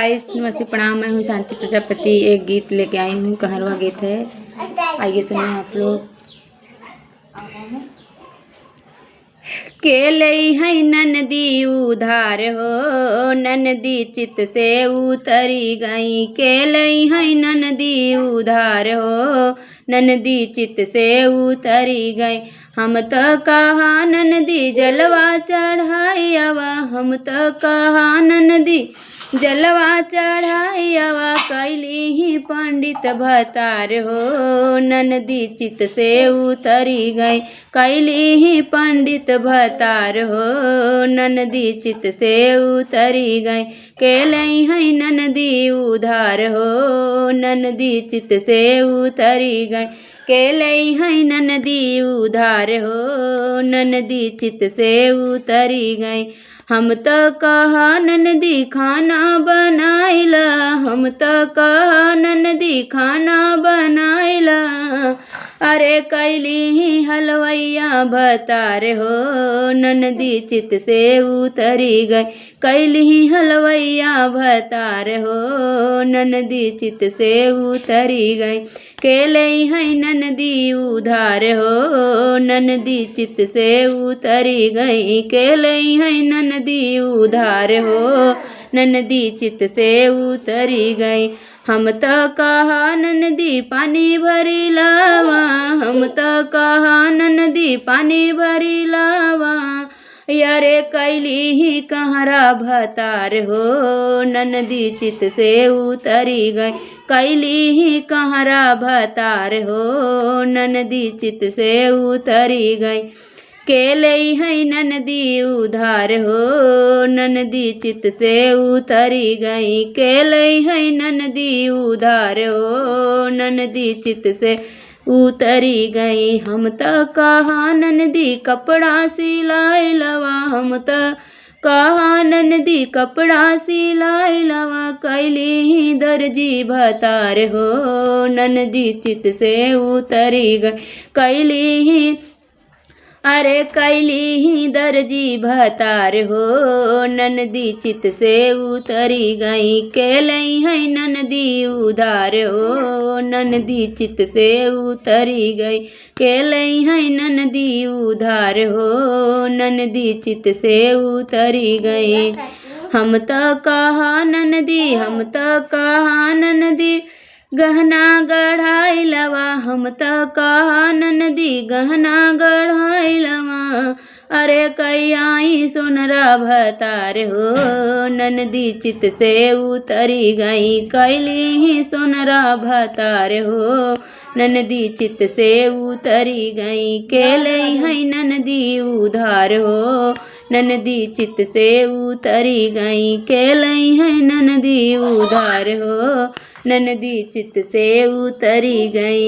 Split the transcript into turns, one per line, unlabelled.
Guys नमस्ते प्रणाम। मैं हूँ शांति प्रजापति। एक गीत लेके आई हूँ, कहरवा गीत है, आइए सुनिए आप लोग। के लई है ननदी उधार हो, ननदी चित से उतरी गई। के लई है ननदी उधार हो, ननदी चित से उतरी गई। हम तो कहा ननदी जलवा चढ़ाई आवा, हम तो कहा ननदी जलवा चढ़ाई आवा। कैली ही पंडित भतार हो, ननदी चित से उतरी गई। कैली ही पंडित भतार हो, ननदी चित से उतरी गई। के लई है ननदी उधार हो, ननदी चित से उतरी गई। के लई है ननदी उधार हो, ननदी चित से उतरी गई। हम तो कहा ननदी खाना बनाइला, हम तो कहा ननदी खाना बनाइला। अरे कैली ही हलवैया भतार हो, ननदी चित से उतरी गई। कैली ही हलवैया भतार हो, ननदी चित से उतरी गई। के लई है ननदी उधार हो, ननदी चित से उतरी गई। के लई है ननदी उधार हो, ननदी चित से उतरी गई। हम तो कहा ननदी पानी भरी लावा, हम तो कहा ननदी पानी भरी लावा। यारे कैली ही कहरा भतार हो, ननदी चित से उतरी गई। कैली ही कहरा भतार हो, ननदी चित से उतरी गई। के लई है ननदी उधार हो, ननदी चित से उतरी गई। के लई है ननदी उधार हो, ननदी चित से उतरी गई। हम तो कहा ननदी कपड़ा सिलाई लवा, हम तो कहा ननदी कपड़ा सिलाई लवा। कैली ही दर्जी भतार हो, ननदी चित से उतरी गई। कैली ही अरे कैली ही दर्जी भतार हो, ननदी चित से उतरी गई। के लई है ननदी उधार हो, ननदी चित से उतरी गई। के लई है ननदी उधार हो, ननदी चित से उतरी गई। हम तो कहा ननदी, हम तो कहा ननदी गहना गढ़ाई लवा, हम तो कहा ननदी गहना गढ़ाई लवा। अरे कैयाई सोनरा भतार हो, ननदी चित से उतरी गई। कैली ही सोनरा भतार हो, ननदी चित से उतरी गई। के लई है ननदी उधार हो, ननदी चित से उतरी गई। के लई है ननदी उधार हो, ननदी चित से उतरी गई।